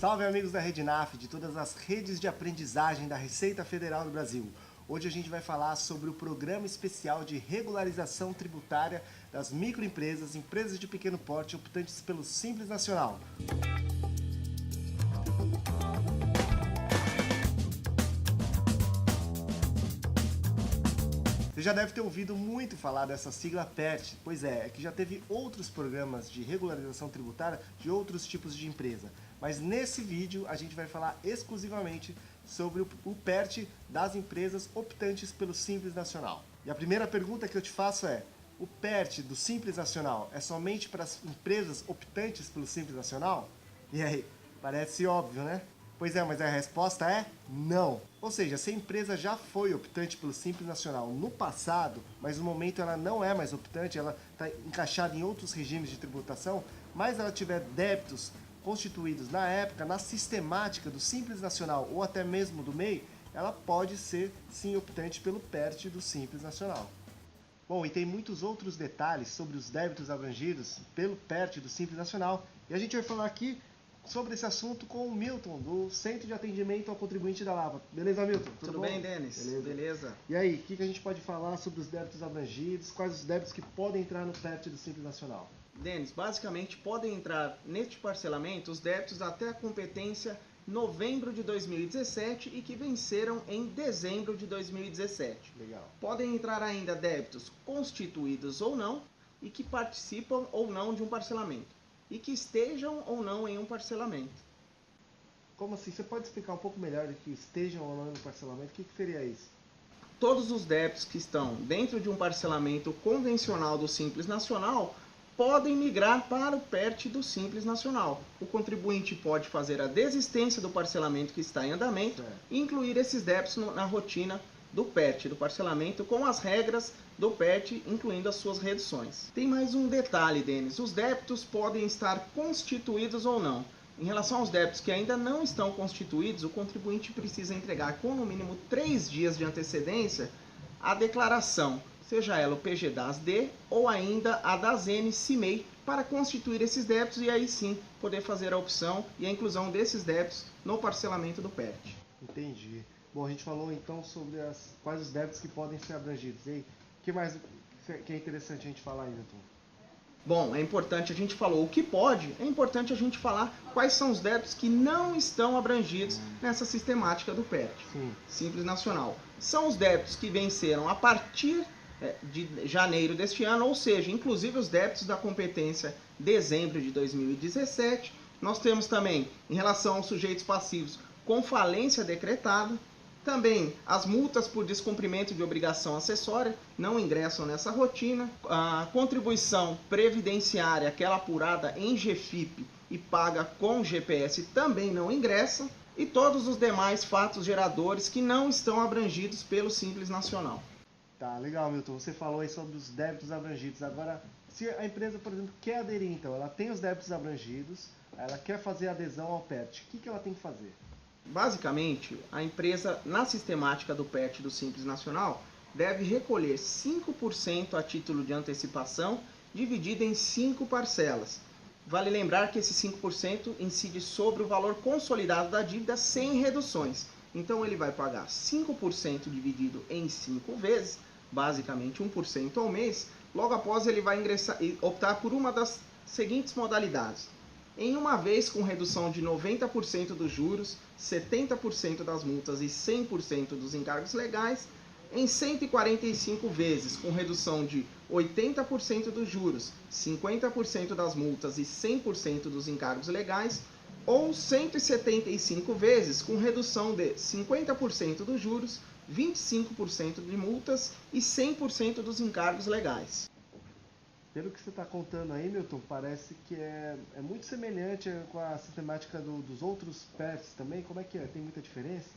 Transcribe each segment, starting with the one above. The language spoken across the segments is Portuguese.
Salve amigos da Rednaf, de todas as redes de aprendizagem da Receita Federal do Brasil. Hoje a gente vai falar sobre o Programa Especial de Regularização Tributária das Microempresas, Empresas de Pequeno Porte optantes pelo Simples Nacional. Você já deve ter ouvido muito falar dessa sigla PERT, pois é que já teve outros programas de regularização tributária de outros tipos de empresa. Mas nesse vídeo a gente vai falar exclusivamente sobre o PERT das empresas optantes pelo Simples Nacional. E a primeira pergunta que eu te faço é: o PERT do Simples Nacional é somente para as empresas optantes pelo Simples Nacional? E aí, parece óbvio, né? Pois é, mas a resposta é não. Ou seja, se a empresa já foi optante pelo Simples Nacional no passado, mas no momento ela não é mais optante, ela está encaixada em outros regimes de tributação, mas ela tiver débitos constituídos na época, na sistemática do Simples Nacional ou até mesmo do MEI, ela pode ser sim optante pelo PERT do Simples Nacional. Bom, e tem muitos outros detalhes sobre os débitos abrangidos pelo PERT do Simples Nacional, e a gente vai falar aqui sobre esse assunto com o Milton, do Centro de Atendimento ao Contribuinte da Lava. Beleza, Milton? Tudo bem, Denis? Beleza. E aí, o que a gente pode falar sobre os débitos abrangidos? Quais os débitos que podem entrar no PERT do Simples Nacional? Denis, basicamente podem entrar neste parcelamento os débitos até a competência novembro de 2017 e que venceram em dezembro de 2017. Legal. Podem entrar ainda débitos constituídos ou não e que participam ou não de um parcelamento e que estejam ou não em um parcelamento. Como assim? Você pode explicar um pouco melhor do que estejam ou não no parcelamento? O que seria isso? Todos os débitos que estão dentro de um parcelamento convencional do Simples Nacional podem migrar para o PERT do Simples Nacional. O contribuinte pode fazer a desistência do parcelamento que está em andamento e incluir esses débitos na rotina do PERT, do parcelamento, com as regras do PERT, incluindo as suas reduções. Tem mais um detalhe, Denis. Os débitos podem estar constituídos ou não. Em relação aos débitos que ainda não estão constituídos, o contribuinte precisa entregar com no mínimo 3 dias de antecedência a declaração, seja ela o PG-DAS-D ou ainda a DAS-N-CIMEI, para constituir esses débitos e aí sim poder fazer a opção e a inclusão desses débitos no parcelamento do PERT. Entendi. Bom, a gente falou então sobre quais os débitos que podem ser abrangidos. E aí, o que mais que é interessante a gente falar aí, Milton? Bom, é importante, a gente falou o que pode, é importante a gente falar quais são os débitos que não estão abrangidos nessa sistemática do PERT. Sim. Simples Nacional. São os débitos que venceram a partir de janeiro deste ano, ou seja, inclusive os débitos da competência dezembro de 2017. Nós temos também, em relação aos sujeitos passivos com falência decretada, também as multas por descumprimento de obrigação acessória não ingressam nessa rotina. A contribuição previdenciária, aquela apurada em GFIP e paga com GPS, também não ingressa. E todos os demais fatos geradores que não estão abrangidos pelo Simples Nacional. Tá, legal, Milton. Você falou aí sobre os débitos abrangidos. Agora, se a empresa, por exemplo, quer aderir, então, ela tem os débitos abrangidos, ela quer fazer adesão ao PERT, o que ela tem que fazer? Basicamente, a empresa, na sistemática do PERT do Simples Nacional, deve recolher 5% a título de antecipação, dividido em 5 parcelas. Vale lembrar que esse 5% incide sobre o valor consolidado da dívida sem reduções. Então ele vai pagar 5% dividido em 5 vezes, basicamente 1% ao mês. Logo após ele vai optar por uma das seguintes modalidades: em uma vez com redução de 90% dos juros, 70% das multas e 100% dos encargos legais, em 145 vezes com redução de 80% dos juros, 50% das multas e 100% dos encargos legais, ou 175 vezes com redução de 50% dos juros, 25% de multas e 100% dos encargos legais. Pelo que você está contando aí, Milton, parece que é muito semelhante com a sistemática dos outros PERTs também. Como é que é? Tem muita diferença?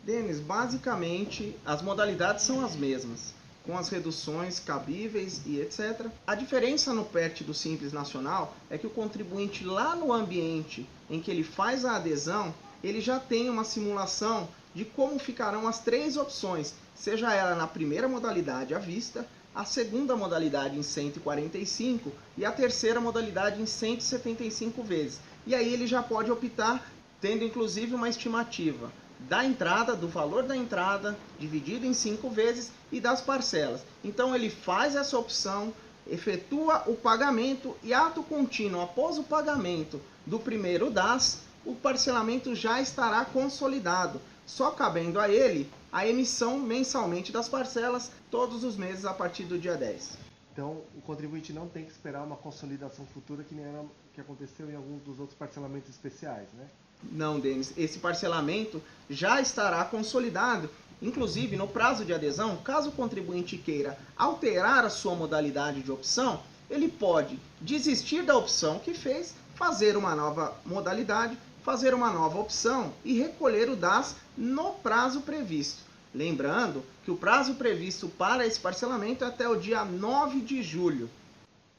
Denis, basicamente as modalidades são as mesmas, com as reduções cabíveis e etc. A diferença no PERT do Simples Nacional é que o contribuinte lá no ambiente em que ele faz a adesão, ele já tem uma simulação de como ficarão as 3 opções, seja ela na primeira modalidade à vista, a segunda modalidade em 145 e a terceira modalidade em 175 vezes. E aí ele já pode optar tendo inclusive uma estimativa da entrada, do valor da entrada, dividido em 5 vezes, e das parcelas. Então ele faz essa opção, efetua o pagamento e ato contínuo, após o pagamento do primeiro DAS, o parcelamento já estará consolidado, só cabendo a ele a emissão mensalmente das parcelas todos os meses a partir do dia 10. Então, o contribuinte não tem que esperar uma consolidação futura que nem era que aconteceu em alguns dos outros parcelamentos especiais, né? Não, Denis, esse parcelamento já estará consolidado, inclusive no prazo de adesão. Caso o contribuinte queira alterar a sua modalidade de opção, ele pode desistir da opção que fez, fazer uma nova modalidade, fazer uma nova opção e recolher o DAS no prazo previsto. Lembrando que o prazo previsto para esse parcelamento é até o dia 9 de julho.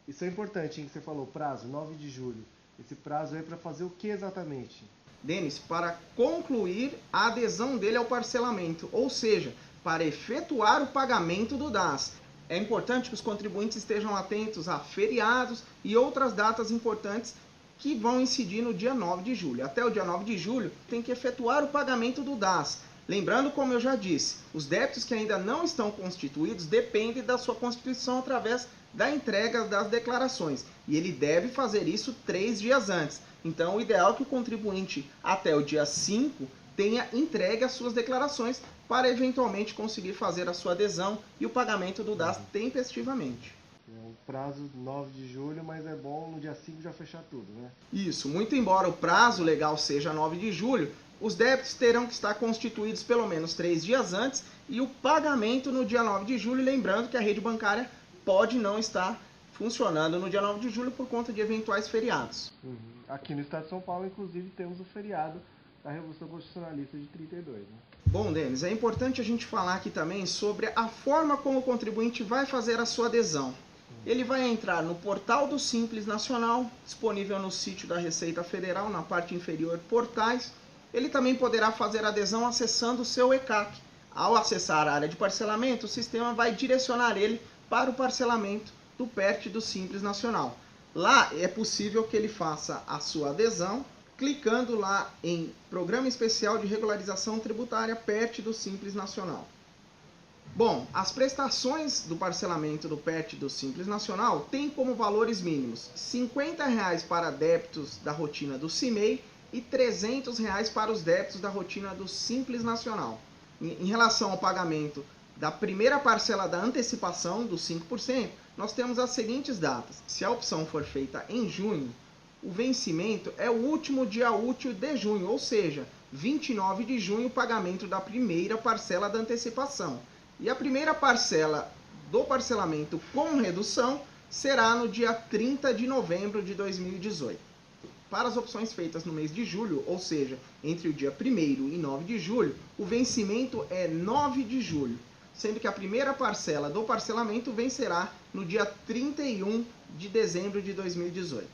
Isso é importante, hein, que você falou, prazo, 9 de julho. Esse prazo é para fazer o que exatamente? Denis, para concluir a adesão dele ao parcelamento, ou seja, para efetuar o pagamento do DAS. É importante que os contribuintes estejam atentos a feriados e outras datas importantes que vão incidir no dia 9 de julho. Até o dia 9 de julho tem que efetuar o pagamento do DAS. Lembrando, como eu já disse, os débitos que ainda não estão constituídos dependem da sua constituição através da entrega das declarações. E ele deve fazer isso 3 dias antes. Então, o ideal é que o contribuinte, até o dia 5, tenha entregue as suas declarações para eventualmente conseguir fazer a sua adesão e o pagamento do DAS tempestivamente. É um prazo 9 de julho, mas é bom no dia 5 já fechar tudo, né? Isso, muito embora o prazo legal seja 9 de julho, os débitos terão que estar constituídos pelo menos 3 dias antes e o pagamento no dia 9 de julho, lembrando que a rede bancária pode não estar funcionando no dia 9 de julho por conta de eventuais feriados. Aqui no estado de São Paulo, inclusive, temos o feriado da Revolução Constitucionalista de 32, né? Bom, Denis, é importante a gente falar aqui também sobre a forma como o contribuinte vai fazer a sua adesão. Ele vai entrar no portal do Simples Nacional, disponível no sítio da Receita Federal, na parte inferior, portais. Ele também poderá fazer a adesão acessando o seu ECAC. Ao acessar a área de parcelamento, o sistema vai direcionar ele para o parcelamento do PERT do Simples Nacional. Lá é possível que ele faça a sua adesão, clicando lá em Programa Especial de Regularização Tributária PERT do Simples Nacional. Bom, as prestações do parcelamento do PERT do Simples Nacional têm como valores mínimos R$ 50 para débitos da rotina do CIMEI e R$ 300 para os débitos da rotina do Simples Nacional. Em relação ao pagamento da primeira parcela da antecipação dos 5%, nós temos as seguintes datas. Se a opção for feita em junho, o vencimento é o último dia útil de junho, ou seja, 29 de junho, o pagamento da primeira parcela da antecipação. E a primeira parcela do parcelamento com redução será no dia 30 de novembro de 2018. Para as opções feitas no mês de julho, ou seja, entre o dia 1º e 9 de julho, o vencimento é 9 de julho, sendo que a primeira parcela do parcelamento vencerá no dia 31 de dezembro de 2018.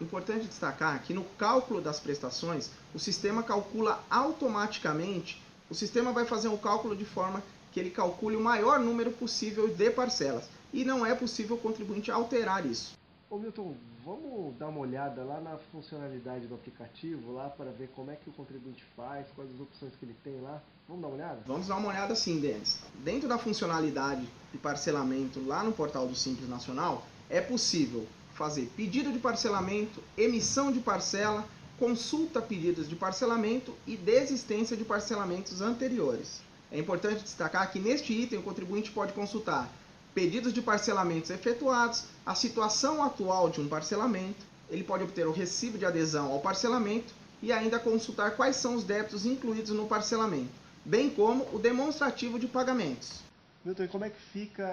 Importante destacar que no cálculo das prestações, o sistema calcula automaticamente, o sistema vai fazer um cálculo de forma que ele calcule o maior número possível de parcelas, e não é possível o contribuinte alterar isso. Ô Milton, vamos dar uma olhada lá na funcionalidade do aplicativo, lá para ver como é que o contribuinte faz, quais as opções que ele tem lá? Vamos dar uma olhada? Vamos dar uma olhada sim, Denis. Dentro da funcionalidade de parcelamento lá no portal do Simples Nacional, é possível fazer pedido de parcelamento, emissão de parcela, consulta pedidos de parcelamento e desistência de parcelamentos anteriores. É importante destacar que neste item o contribuinte pode consultar pedidos de parcelamentos efetuados, a situação atual de um parcelamento, ele pode obter o recibo de adesão ao parcelamento e ainda consultar quais são os débitos incluídos no parcelamento, bem como o demonstrativo de pagamentos. Milton, e como é que fica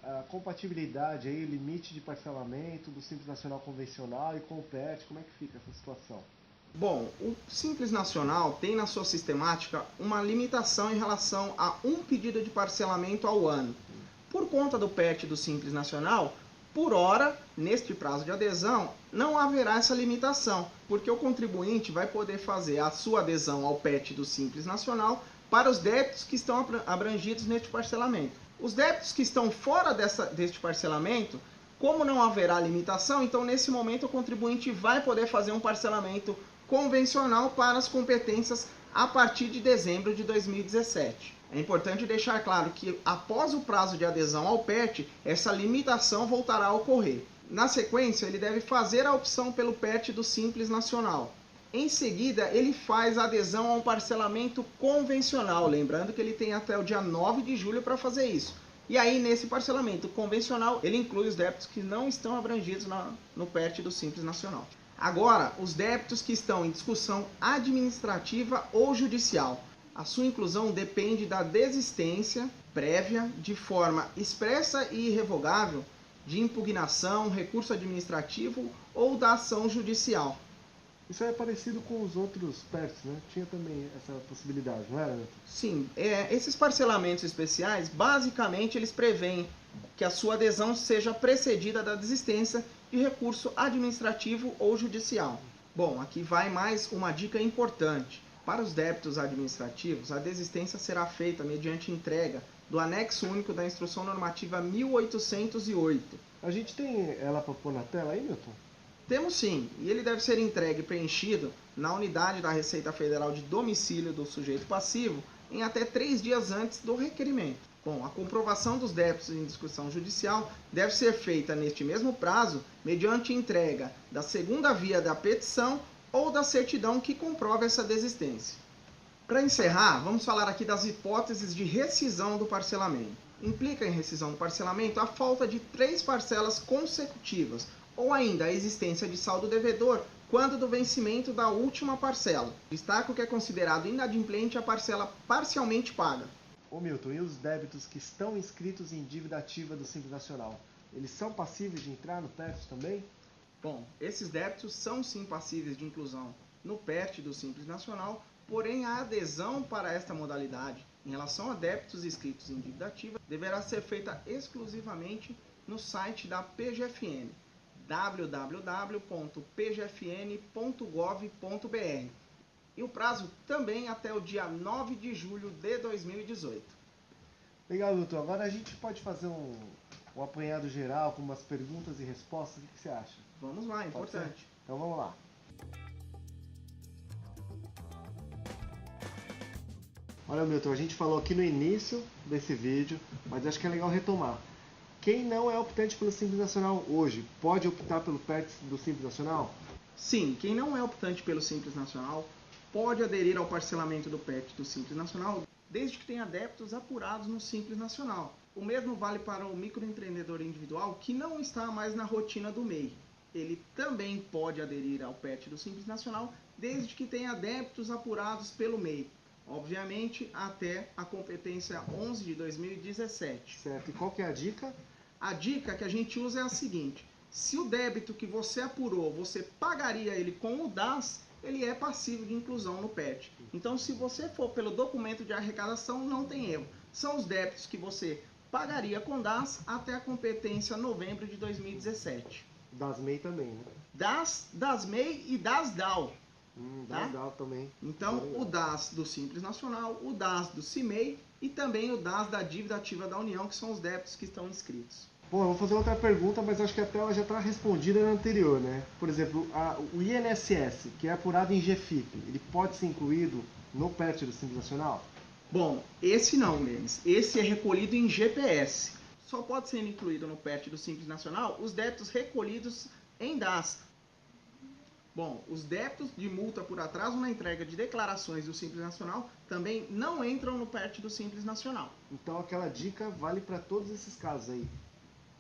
a compatibilidade aí, limite de parcelamento do Simples Nacional convencional e com o PERT? Como é que fica essa situação? Bom, o Simples Nacional tem na sua sistemática uma limitação em relação a um pedido de parcelamento ao ano. Por conta do PERT do Simples Nacional, por hora, neste prazo de adesão, não haverá essa limitação, porque o contribuinte vai poder fazer a sua adesão ao PERT do Simples Nacional para os débitos que estão abrangidos neste parcelamento. Os débitos que estão fora deste parcelamento, como não haverá limitação, então nesse momento o contribuinte vai poder fazer um parcelamento convencional para as competências a partir de dezembro de 2017. É importante deixar claro que após o prazo de adesão ao PERT, essa limitação voltará a ocorrer. Na sequência, ele deve fazer a opção pelo PERT do Simples Nacional. Em seguida, ele faz a adesão a um parcelamento convencional, lembrando que ele tem até o dia 9 de julho para fazer isso. E aí, nesse parcelamento convencional, ele inclui os débitos que não estão abrangidos no PERT do Simples Nacional. Agora, os débitos que estão em discussão administrativa ou judicial. A sua inclusão depende da desistência prévia, de forma expressa e irrevogável, de impugnação, recurso administrativo ou da ação judicial. Isso é parecido com os outros PERTs, né? Tinha também essa possibilidade, não era, Neto? Sim, esses parcelamentos especiais, basicamente, eles prevêem que a sua adesão seja precedida da desistência de recurso administrativo ou judicial. Bom, aqui vai mais uma dica importante. Para os débitos administrativos, a desistência será feita mediante entrega do anexo único da Instrução Normativa 1808. A gente tem ela para pôr na tela aí, Milton? Temos sim, e ele deve ser entregue e preenchido na unidade da Receita Federal de domicílio do sujeito passivo em até 3 dias antes do requerimento. Bom, a comprovação dos débitos em discussão judicial deve ser feita neste mesmo prazo mediante entrega da segunda via da petição ou da certidão que comprova essa desistência. Para encerrar, vamos falar aqui das hipóteses de rescisão do parcelamento. Implica em rescisão do parcelamento a falta de 3 parcelas consecutivas, ou ainda a existência de saldo devedor quando do vencimento da última parcela. Destaco que é considerado inadimplente a parcela parcialmente paga. Ô Milton, e os débitos que estão inscritos em dívida ativa do Simples Nacional? Eles são passíveis de entrar no PERT também? Bom, esses débitos são sim passíveis de inclusão no PERT do Simples Nacional, porém a adesão para esta modalidade em relação a débitos inscritos em dívida ativa deverá ser feita exclusivamente no site da PGFN. www.pgfn.gov.br e o prazo também até o dia 9 de julho de 2018. Legal, Milton. Agora a gente pode fazer um apanhado geral com umas perguntas e respostas. O que você acha? Vamos lá, importante. Então vamos lá. Olha, Milton, a gente falou aqui no início desse vídeo, mas acho que é legal retomar. Quem não é optante pelo Simples Nacional hoje, pode optar pelo PERT do Simples Nacional? Sim, quem não é optante pelo Simples Nacional pode aderir ao parcelamento do PERT do Simples Nacional, desde que tenha débitos apurados no Simples Nacional. O mesmo vale para o microempreendedor individual que não está mais na rotina do MEI. Ele também pode aderir ao PERT do Simples Nacional, desde que tenha débitos apurados pelo MEI. Obviamente, até a competência 11 de 2017. Certo. E qual que é a dica? A dica que a gente usa é a seguinte: se o débito que você apurou, você pagaria ele com o DAS, ele é passível de inclusão no PERT. Então, se você for pelo documento de arrecadação, não tem erro. São os débitos que você pagaria com DAS até a competência novembro de 2017. Das MEI também, né? Das MEI e das DAO. Das DAO também. Então, o DAS do Simples Nacional, o DAS do CIMEI e também o DAS da dívida ativa da União, que são os débitos que estão inscritos. Bom, eu vou fazer outra pergunta, mas acho que até ela já está respondida na anterior, né? Por exemplo, o INSS, que é apurado em GFIP, ele pode ser incluído no PERT do Simples Nacional? Bom, esse não, Denis. Esse é recolhido em GPS. Só pode ser incluído no PERT do Simples Nacional os débitos recolhidos em DAS. Bom, os débitos de multa por atraso na entrega de declarações do Simples Nacional também não entram no PERT do Simples Nacional. Então aquela dica vale para todos esses casos aí.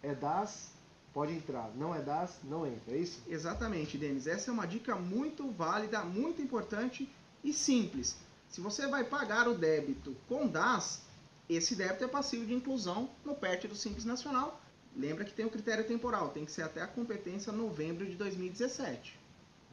É DAS, pode entrar. Não é DAS, não entra. É isso? Exatamente, Denis. Essa é uma dica muito válida, muito importante e simples. Se você vai pagar o débito com DAS, esse débito é passível de inclusão no PERT do Simples Nacional. Lembra que tem o critério temporal, tem que ser até a competência novembro de 2017.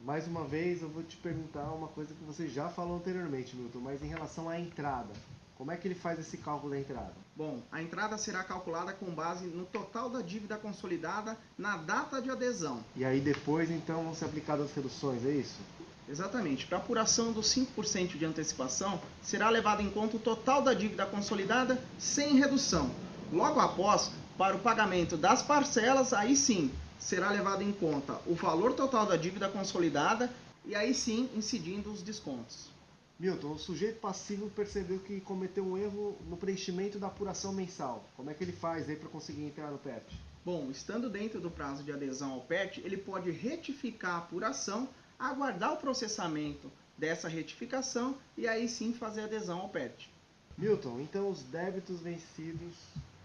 Mais uma vez, eu vou te perguntar uma coisa que você já falou anteriormente, Milton, mas em relação à entrada. Como é que ele faz esse cálculo da entrada? Bom, a entrada será calculada com base no total da dívida consolidada na data de adesão. E aí depois, então, vão ser aplicadas as reduções, é isso? Exatamente. Para apuração dos 5% de antecipação, será levado em conta o total da dívida consolidada sem redução. Logo após, para o pagamento das parcelas, aí sim, será levado em conta o valor total da dívida consolidada e aí sim incidindo os descontos. Milton, o sujeito passivo percebeu que cometeu um erro no preenchimento da apuração mensal. Como é que ele faz aí para conseguir entrar no PERT? Bom, estando dentro do prazo de adesão ao PERT, ele pode retificar a apuração, aguardar o processamento dessa retificação e aí sim fazer adesão ao PERT. Milton, então os débitos vencidos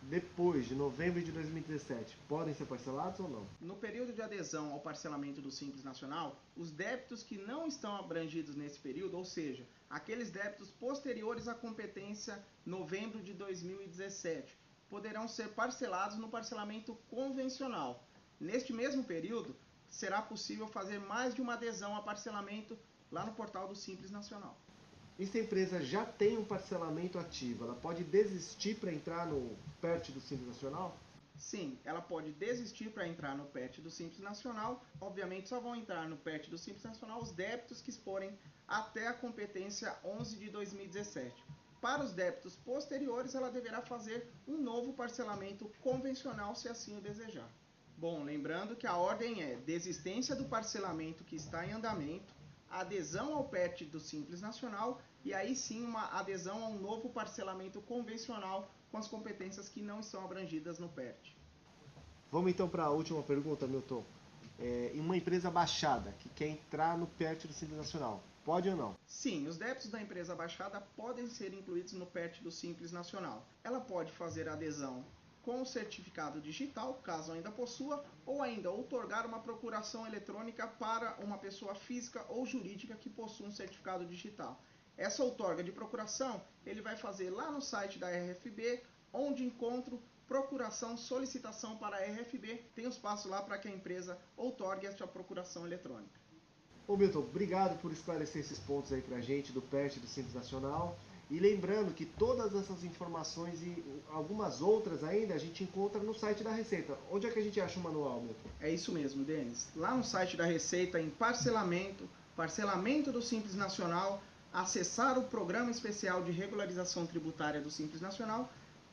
depois de novembro de 2017 podem ser parcelados ou não? No período de adesão ao parcelamento do Simples Nacional, os débitos que não estão abrangidos nesse período, ou seja, aqueles débitos posteriores à competência novembro de 2017, poderão ser parcelados no parcelamento convencional. Neste mesmo período, será possível fazer mais de uma adesão a parcelamento lá no portal do Simples Nacional. E se a empresa já tem um parcelamento ativo, ela pode desistir para entrar no PERT do Simples Nacional? Sim, ela pode desistir para entrar no PERT do Simples Nacional. Obviamente só vão entrar no PERT do Simples Nacional os débitos que exporem até a competência 11 de 2017. Para os débitos posteriores, ela deverá fazer um novo parcelamento convencional, se assim o desejar. Bom, lembrando que a ordem é desistência do parcelamento que está em andamento, adesão ao PERT do Simples Nacional e aí sim uma adesão a um novo parcelamento convencional com as competências que não estão abrangidas no PERT. Vamos então para a última pergunta, Milton. Em uma empresa baixada que quer entrar no PERT do Simples Nacional, pode ou não? Sim, os débitos da empresa baixada podem ser incluídos no PERT do Simples Nacional. Ela pode fazer adesão com o certificado digital, caso ainda possua, ou ainda outorgar uma procuração eletrônica para uma pessoa física ou jurídica que possua um certificado digital. Essa outorga de procuração ele vai fazer lá no site da RFB, onde encontro procuração, solicitação para a RFB, tem os passos lá para que a empresa outorgue esta procuração eletrônica. Ô Milton, obrigado por esclarecer esses pontos aí pra gente do PERT do Simples Nacional. E lembrando que todas essas informações e algumas outras ainda a gente encontra no site da Receita. Onde é que a gente acha o manual, Milton? É isso mesmo, Denis. Lá no site da Receita, em parcelamento, parcelamento do Simples Nacional, acessar o Programa Especial de Regularização Tributária do Simples Nacional,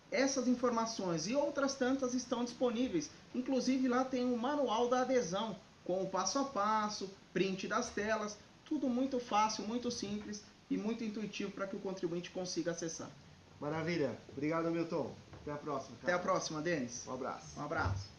essas informações e outras tantas estão disponíveis. Inclusive lá tem o manual da adesão, com o passo a passo, print das telas, tudo muito fácil, muito simples e muito intuitivo para que o contribuinte consiga acessar. Maravilha. Obrigado, Milton. Até a próxima. Até a próxima, Denis. Um abraço. Um abraço.